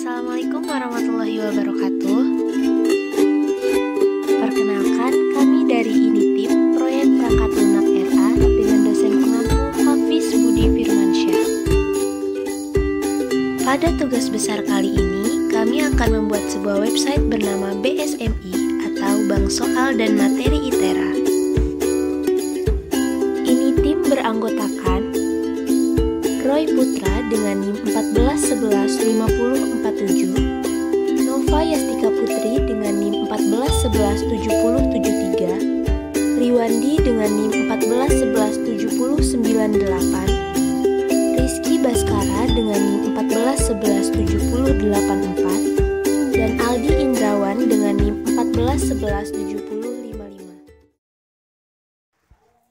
Assalamualaikum warahmatullahi wabarakatuh. Perkenalkan, kami dari Initim Proyek Perangkat Lunak RA dengan dosen pengampu Hafiz Budi Firmansyah. Pada tugas besar kali ini, kami akan membuat sebuah website bernama BSMI atau Bank Soal dan Materi ITERA. Initim beranggotakan Roy Putra dengan NIM 14115047, Nova Yastika Putri dengan NIM 14117073, Riwandi dengan NIM 14117098, Rizky Baskara dengan NIM 14117084, dan Aldi Indrawan dengan NIM 14117055.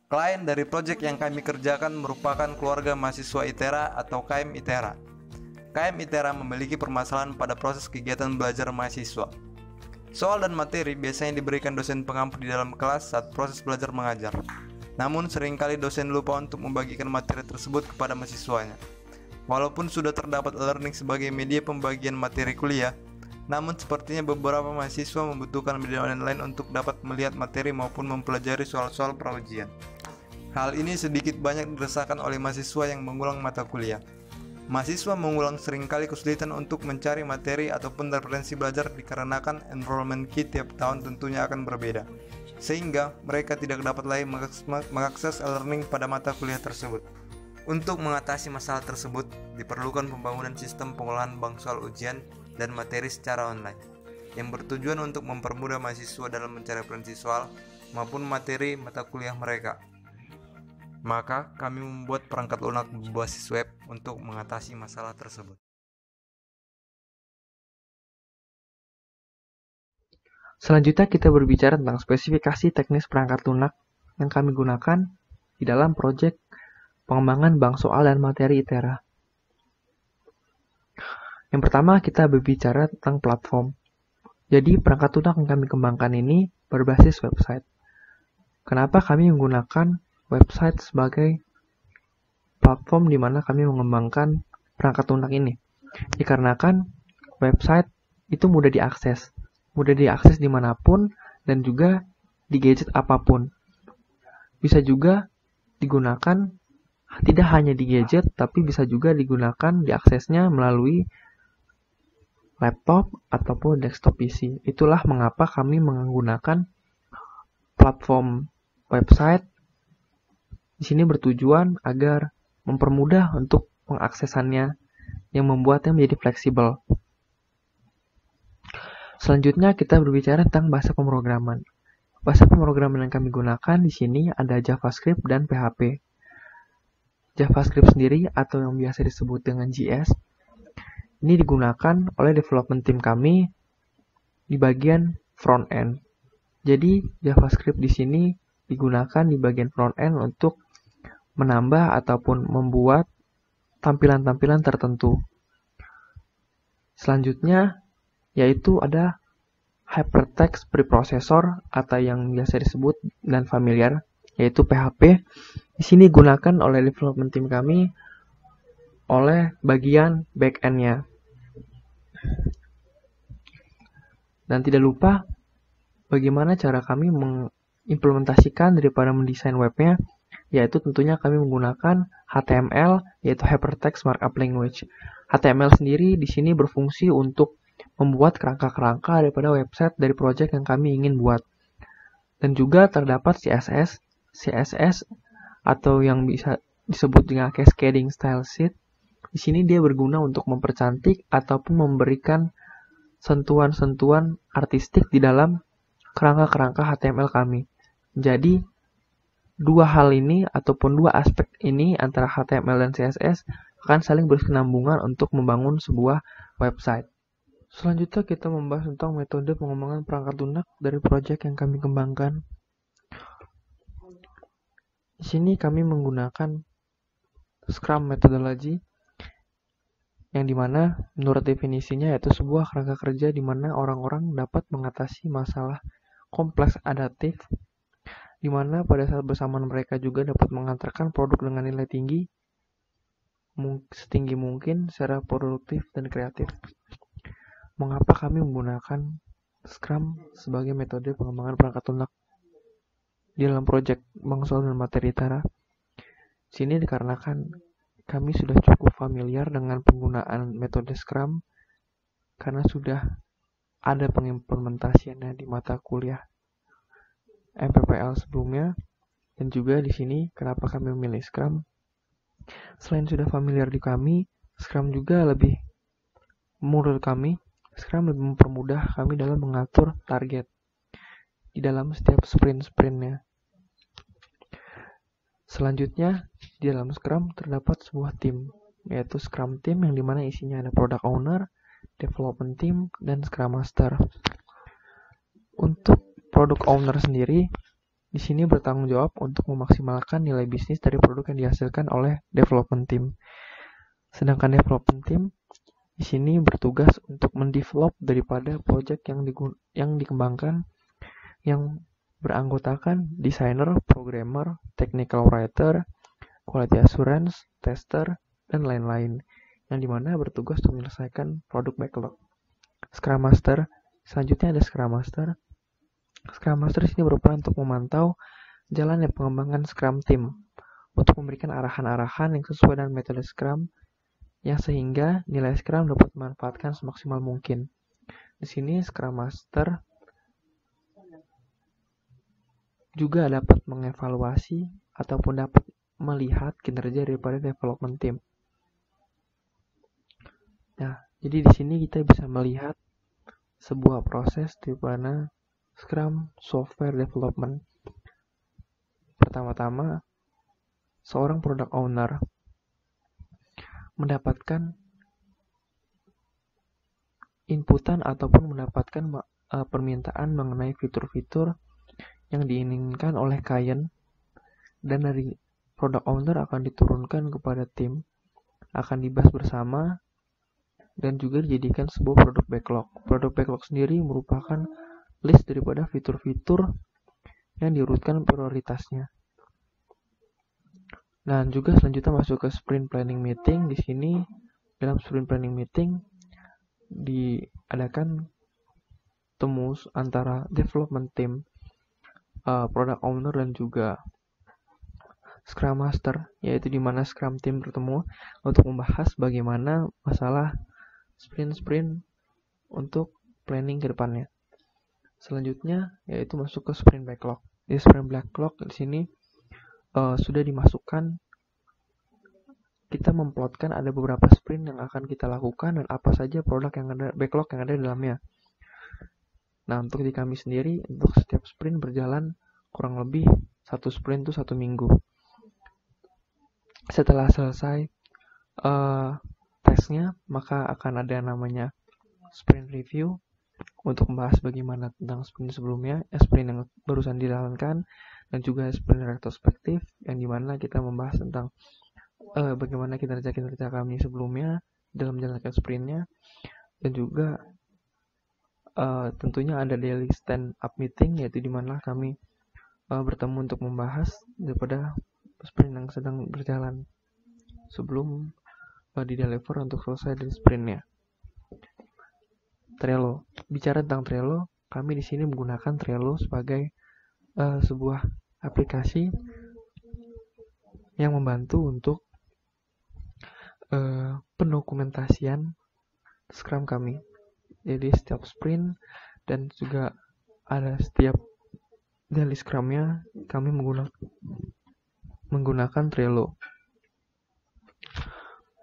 Klien dari proyek yang kami kerjakan merupakan keluarga mahasiswa ITERA atau KM ITERA. KM ITERA memiliki permasalahan pada proses kegiatan belajar mahasiswa. Soal dan materi biasanya diberikan dosen pengampu di dalam kelas saat proses belajar mengajar. Namun seringkali dosen lupa untuk membagikan materi tersebut kepada mahasiswanya. Walaupun sudah terdapat e-learning sebagai media pembagian materi kuliah, namun sepertinya beberapa mahasiswa membutuhkan media online untuk dapat melihat materi maupun mempelajari soal-soal praujian. Hal ini sedikit banyak dirasakan oleh mahasiswa yang mengulang mata kuliah. Mahasiswa mengulang seringkali kesulitan untuk mencari materi ataupun referensi belajar dikarenakan enrollment key tiap tahun tentunya akan berbeda, sehingga mereka tidak dapat lagi mengakses e-learning pada mata kuliah tersebut. Untuk mengatasi masalah tersebut, diperlukan pembangunan sistem pengolahan bank soal ujian dan materi secara online, yang bertujuan untuk mempermudah mahasiswa dalam mencari referensi soal maupun materi mata kuliah mereka. Maka kami membuat perangkat lunak berbasis web untuk mengatasi masalah tersebut. Selanjutnya kita berbicara tentang spesifikasi teknis perangkat lunak yang kami gunakan di dalam proyek pengembangan bank soal dan materi ITERA. Yang pertama kita berbicara tentang platform. Jadi perangkat lunak yang kami kembangkan ini berbasis website. Kenapa kami menggunakan website sebagai platform di mana kami mengembangkan perangkat lunak ini? Dikarenakan website itu mudah diakses dimanapun dan juga di gadget apapun. Bisa juga digunakan tidak hanya di gadget, tapi bisa juga digunakan diaksesnya melalui laptop ataupun desktop PC. Itulah mengapa kami menggunakan platform website. Di sini bertujuan agar mempermudah untuk pengaksesannya yang membuatnya menjadi fleksibel. Selanjutnya kita berbicara tentang bahasa pemrograman. Bahasa pemrograman yang kami gunakan di sini ada JavaScript dan PHP. JavaScript sendiri atau yang biasa disebut dengan JS ini digunakan oleh development team kami di bagian front end. Jadi JavaScript di sini digunakan di bagian front end untuk menambah ataupun membuat tampilan-tampilan tertentu. Selanjutnya yaitu ada Hypertext Preprocessor atau yang biasa disebut dan familiar yaitu PHP. Di sini digunakan oleh development team kami oleh bagian back-end-nya. Dan tidak lupa bagaimana cara kami mengimplementasikan daripada mendesain webnya, yaitu tentunya kami menggunakan HTML yaitu Hypertext Markup Language. HTML sendiri di sini berfungsi untuk membuat kerangka-kerangka daripada website dari project yang kami ingin buat. Dan juga terdapat CSS atau yang bisa disebut dengan cascading style sheet. Di sini dia berguna untuk mempercantik ataupun memberikan sentuhan-sentuhan artistik di dalam kerangka-kerangka HTML kami. Jadi dua hal ini ataupun dua aspek ini antara HTML dan CSS akan saling berkesinambungan untuk membangun sebuah website. Selanjutnya kita membahas tentang metode pengembangan perangkat lunak dari proyek yang kami kembangkan. Di sini kami menggunakan Scrum methodology yang dimana menurut definisinya yaitu sebuah kerangka kerja di mana orang-orang dapat mengatasi masalah kompleks adaptif di mana pada saat bersamaan mereka juga dapat mengantarkan produk dengan nilai tinggi setinggi mungkin secara produktif dan kreatif. mengapa kami menggunakan Scrum sebagai metode pengembangan perangkat lunak di dalam proyek Bank Soal dan Materi ITERA. Sini dikarenakan kami sudah cukup familiar dengan penggunaan metode Scrum karena sudah ada pengimplementasiannya di mata kuliah MPPL sebelumnya, dan juga di sini kenapa kami memilih Scrum. Selain sudah familiar di kami, Scrum juga lebih, menurut kami, Scrum lebih mempermudah kami dalam mengatur target di dalam setiap sprint-sprintnya. Selanjutnya, di dalam Scrum terdapat sebuah tim, yaitu Scrum Team yang dimana isinya ada Product Owner, Development Team, dan Scrum Master. Untuk Product Owner sendiri, di sini bertanggung jawab untuk memaksimalkan nilai bisnis dari produk yang dihasilkan oleh Development Team. Sedangkan Development Team di sini bertugas untuk mendevelop daripada project yang dikembangkan, yang beranggotakan designer, programmer, technical writer, quality assurance, tester, dan lain-lain, yang dimana bertugas untuk menyelesaikan produk backlog. Scrum Master, selanjutnya ada Scrum Master. Scrum Master di sini berperan untuk memantau jalannya pengembangan Scrum Team, untuk memberikan arahan-arahan yang sesuai dengan metode Scrum, yang sehingga nilai Scrum dapat dimanfaatkan semaksimal mungkin. Di sini Scrum Master juga dapat mengevaluasi ataupun dapat melihat kinerja daripada development team. Nah, jadi di sini kita bisa melihat sebuah proses di mana Scrum Software Development. Pertama-tama, seorang product owner mendapatkan inputan ataupun mendapatkan permintaan mengenai fitur-fitur yang diinginkan oleh klien, dan dari product owner akan diturunkan kepada tim, akan dibahas bersama, dan juga dijadikan sebuah produk backlog. Produk backlog sendiri merupakan list daripada fitur-fitur yang diurutkan prioritasnya. Dan juga selanjutnya masuk ke sprint planning meeting. Di sini dalam sprint planning meeting diadakan temu antara development team, product owner, dan juga Scrum Master, yaitu di mana Scrum Team bertemu untuk membahas bagaimana masalah sprint-sprint untuk planning ke depannya. Selanjutnya yaitu masuk ke sprint backlog. Di sprint backlog di sini sudah dimasukkan, kita memplotkan ada beberapa sprint yang akan kita lakukan dan apa saja produk yang ada, backlog yang ada di dalamnya. Nah, untuk di kami sendiri, untuk setiap sprint berjalan kurang lebih satu sprint itu 1 minggu. Setelah selesai tesnya, maka akan ada namanya sprint review untuk membahas bagaimana tentang sprint sebelumnya, sprint yang barusan dijalankan, dan juga sprint retrospektif yang dimana kita membahas tentang bagaimana kinerja kami sebelumnya dalam menjalankan sprintnya, dan juga tentunya ada daily stand up meeting, yaitu dimana kami bertemu untuk membahas daripada sprint yang sedang berjalan sebelum di-deliver untuk selesai dari sprintnya. Trello. Bicara tentang Trello, kami di sini menggunakan Trello sebagai sebuah aplikasi yang membantu untuk pendokumentasian Scrum kami. Jadi setiap sprint dan juga ada setiap daily Scrum-nya kami menggunakan Trello.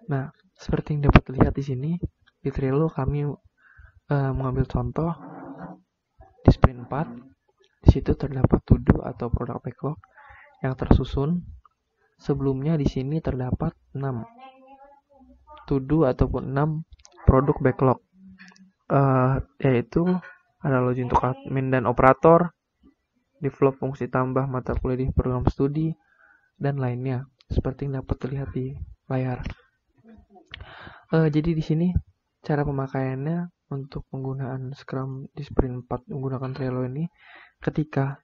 Nah, seperti yang dapat dilihat di sini, di Trello kami mengambil contoh di sprint 4. Di situ terdapat to-do atau product backlog yang tersusun. Sebelumnya di sini terdapat 6 to-do ataupun 6 produk backlog, yaitu ada login untuk admin dan operator, develop fungsi tambah mata kuliah di program studi, dan lainnya, seperti yang dapat terlihat di layar. Jadi di sini cara pemakaiannya untuk penggunaan Scrum di sprint 4 menggunakan Trello ini, ketika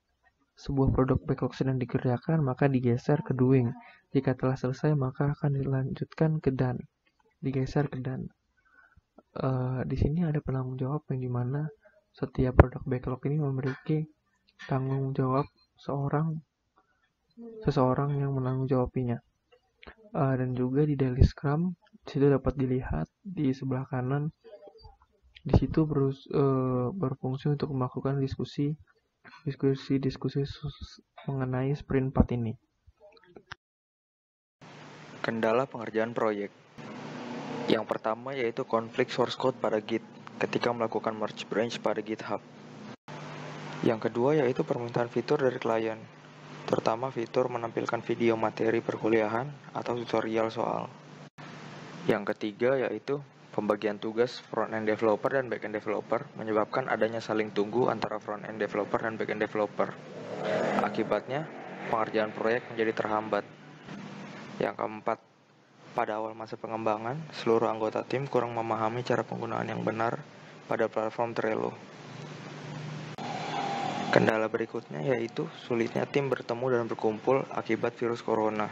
sebuah produk backlog sedang dikerjakan, maka digeser ke doing. Jika telah selesai, maka akan dilanjutkan ke done. Digeser ke done. Di sini ada penanggung jawab yang dimana setiap produk backlog ini memiliki tanggung jawab seseorang yang menanggung jawabinya. Dan juga di daily scrum situ dapat dilihat di sebelah kanan, di situ berfungsi untuk melakukan diskusi mengenai sprint 4 ini. Kendala pengerjaan proyek. Yang pertama yaitu konflik source code pada Git ketika melakukan merge branch pada GitHub. Yang kedua yaitu permintaan fitur dari klien, terutama fitur menampilkan video materi perkuliahan atau tutorial soal. Yang ketiga yaitu pembagian tugas front-end developer dan back-end developer menyebabkan adanya saling tunggu antara front-end developer dan back-end developer. Akibatnya, pengerjaan proyek menjadi terhambat. Yang keempat, pada awal masa pengembangan, seluruh anggota tim kurang memahami cara penggunaan yang benar pada platform Trello. Kendala berikutnya yaitu sulitnya tim bertemu dan berkumpul akibat virus corona.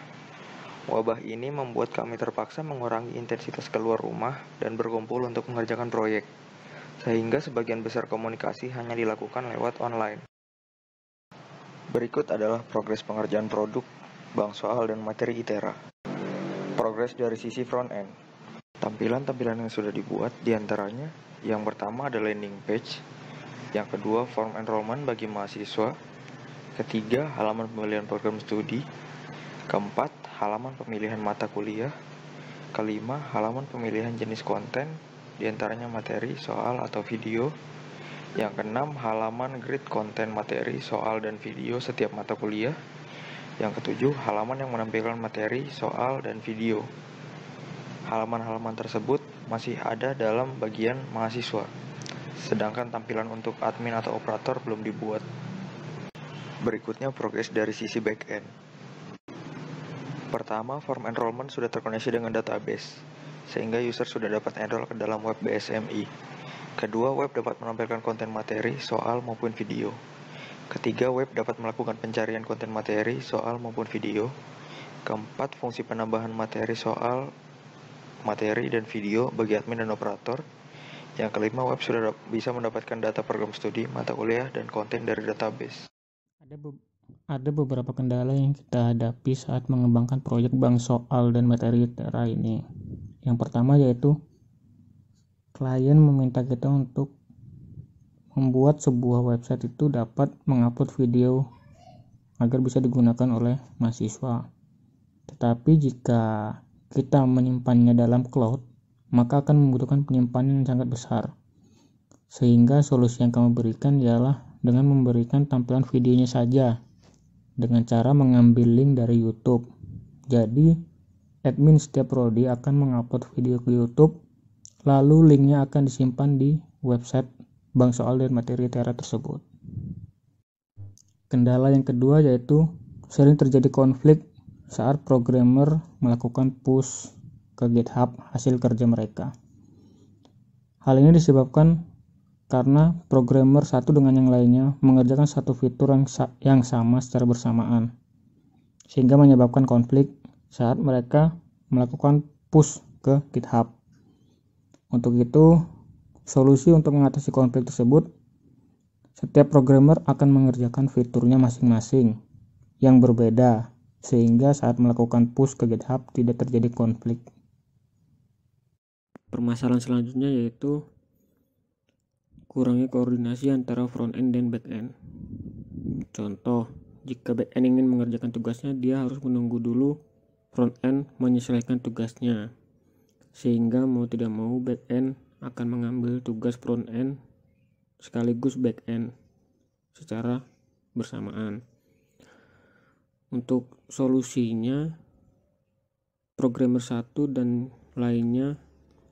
Wabah ini membuat kami terpaksa mengurangi intensitas keluar rumah dan berkumpul untuk mengerjakan proyek, sehingga sebagian besar komunikasi hanya dilakukan lewat online. Berikut adalah progres pengerjaan produk, bank soal, dan materi ITERA. Progres dari sisi front-end. Tampilan-tampilan yang sudah dibuat diantaranya, yang pertama ada landing page, yang kedua form enrollment bagi mahasiswa, ketiga halaman pemilihan program studi, keempat halaman pemilihan mata kuliah, kelima halaman pemilihan jenis konten, diantaranya materi, soal, atau video, yang keenam halaman grid konten materi, soal, dan video setiap mata kuliah, yang ketujuh, halaman yang menampilkan materi, soal, dan video. Halaman-halaman tersebut masih ada dalam bagian mahasiswa, sedangkan tampilan untuk admin atau operator belum dibuat. Berikutnya progres dari sisi back-end. Pertama, form enrollment sudah terkoneksi dengan database, sehingga user sudah dapat enroll ke dalam web BSMI. Kedua, web dapat menampilkan konten materi, soal, maupun video. Ketiga, web dapat melakukan pencarian konten materi, soal, maupun video. Keempat, fungsi penambahan materi, soal, materi, dan video bagi admin dan operator. Yang kelima, web sudah bisa mendapatkan data program studi, mata kuliah, dan konten dari database. Ada beberapa kendala yang kita hadapi saat mengembangkan proyek bank soal dan materi ITERA ini. Yang pertama yaitu klien meminta kita untuk membuat sebuah website itu dapat mengupload video agar bisa digunakan oleh mahasiswa. Tetapi jika kita menyimpannya dalam cloud, maka akan membutuhkan penyimpanan yang sangat besar. Sehingga solusi yang kami berikan ialah dengan memberikan tampilan videonya saja dengan cara mengambil link dari YouTube. Jadi, admin setiap prodi akan mengupload video ke YouTube, lalu linknya akan disimpan di website bank soal dan materi ITERA tersebut. Kendala yang kedua yaitu sering terjadi konflik saat programmer melakukan push ke GitHub hasil kerja mereka. Hal ini disebabkan karena programmer satu dengan yang lainnya mengerjakan satu fitur yang sama secara bersamaan, sehingga menyebabkan konflik saat mereka melakukan push ke GitHub. Untuk itu, solusi untuk mengatasi konflik tersebut, setiap programmer akan mengerjakan fiturnya masing-masing yang berbeda, sehingga saat melakukan push ke GitHub tidak terjadi konflik. Permasalahan selanjutnya yaitu kurangnya koordinasi antara front-end dan back-end. Contoh, jika back-end ingin mengerjakan tugasnya, dia harus menunggu dulu front-end menyelesaikan tugasnya, sehingga mau tidak mau back-end akan mengambil tugas front-end sekaligus back-end secara bersamaan. Untuk solusinya, programmer satu dan lainnya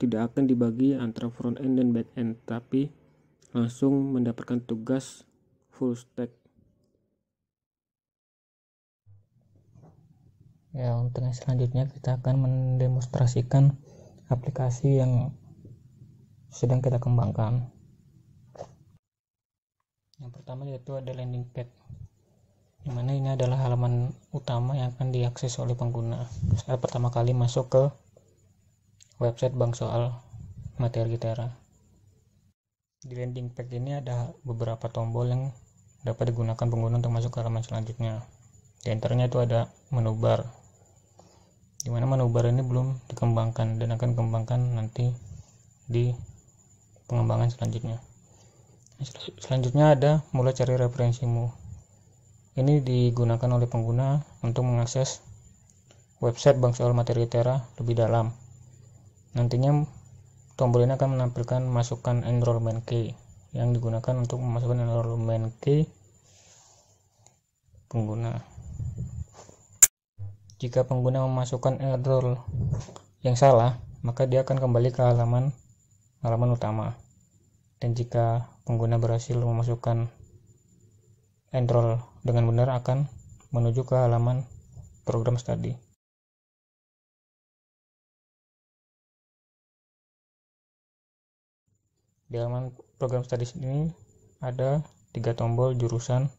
tidak akan dibagi antara front-end dan back-end, tapi langsung mendapatkan tugas full stack. Ya, untuk yang selanjutnya kita akan mendemonstrasikan aplikasi yang sedang kita kembangkan. Yang pertama yaitu ada landing page, dimana ini adalah halaman utama yang akan diakses oleh pengguna saat pertama kali masuk ke website bank soal materi ITERA. Di landing page ini ada beberapa tombol yang dapat digunakan pengguna untuk masuk ke halaman selanjutnya. Di antaranya itu ada menu bar, di mana menu bar ini belum dikembangkan dan akan dikembangkan nanti di pengembangan selanjutnya. Selanjutnya ada mulai cari referensimu. Ini digunakan oleh pengguna untuk mengakses website bank soal materi ITERA lebih dalam. Nantinya tombol ini akan menampilkan masukkan enrollment key yang digunakan untuk memasukkan enrollment key pengguna. Jika pengguna memasukkan enroll yang salah, maka dia akan kembali ke halaman utama. Dan jika pengguna berhasil memasukkan enroll dengan benar, akan menuju ke halaman program studi. Di halaman program studi ini ada 3 tombol jurusan,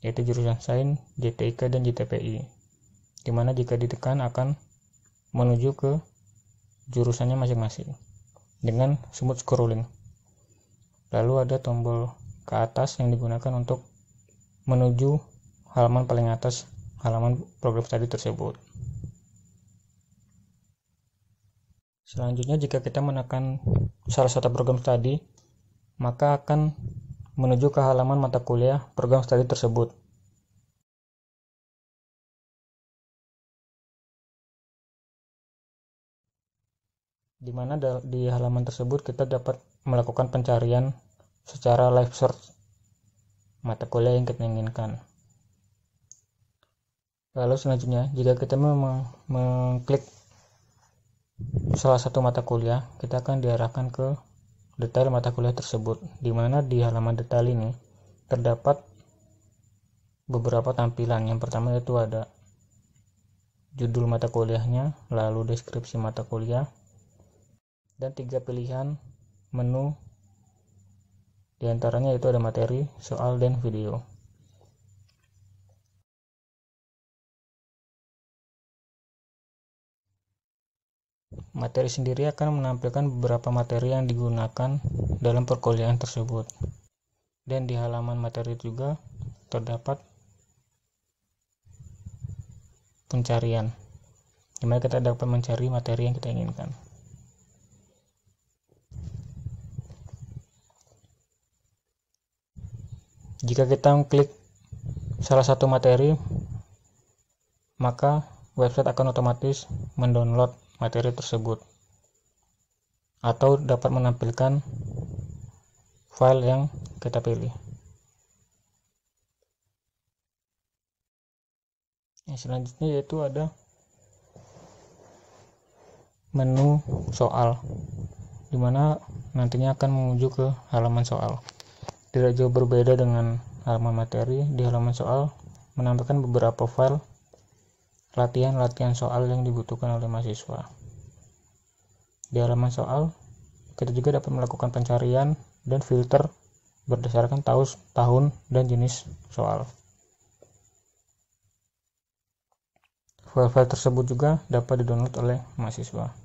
yaitu jurusan Sains, JTIK, dan JTPI, di mana jika ditekan akan menuju ke jurusannya masing-masing dengan smooth scrolling. Lalu ada tombol ke atas yang digunakan untuk menuju halaman paling atas halaman program studi tersebut. Selanjutnya, jika kita menekan salah satu program studi, maka akan menuju ke halaman mata kuliah program studi tersebut. Di mana di halaman tersebut kita dapat melakukan pencarian secara live search mata kuliah yang kita inginkan. Lalu selanjutnya, jika kita mengklik salah satu mata kuliah, kita akan diarahkan ke detail mata kuliah tersebut, di mana di halaman detail ini terdapat beberapa tampilan. Yang pertama itu ada judul mata kuliahnya, lalu deskripsi mata kuliah, dan 3 pilihan menu. Di antaranya itu ada materi, soal, dan video. Materi sendiri akan menampilkan beberapa materi yang digunakan dalam perkuliahan tersebut. Dan di halaman materi juga terdapat pencarian, di mana kita dapat mencari materi yang kita inginkan. Jika kita klik salah satu materi, maka website akan otomatis mendownload materi tersebut atau dapat menampilkan file yang kita pilih. Yang selanjutnya yaitu ada menu soal, dimana nantinya akan menuju ke halaman soal. Tidak jauh berbeda dengan halaman materi. Di halaman soal menampilkan beberapa file latihan soal yang dibutuhkan oleh mahasiswa. Di halaman soal, kita juga dapat melakukan pencarian dan filter berdasarkan tahun dan jenis soal. File-file tersebut juga dapat didownload oleh mahasiswa.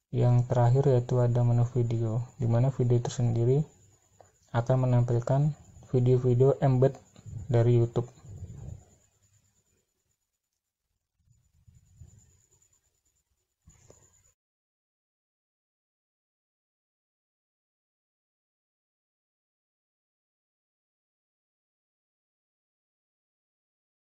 Yang terakhir yaitu ada menu video, di mana video tersendiri akan menampilkan video-video embed dari YouTube.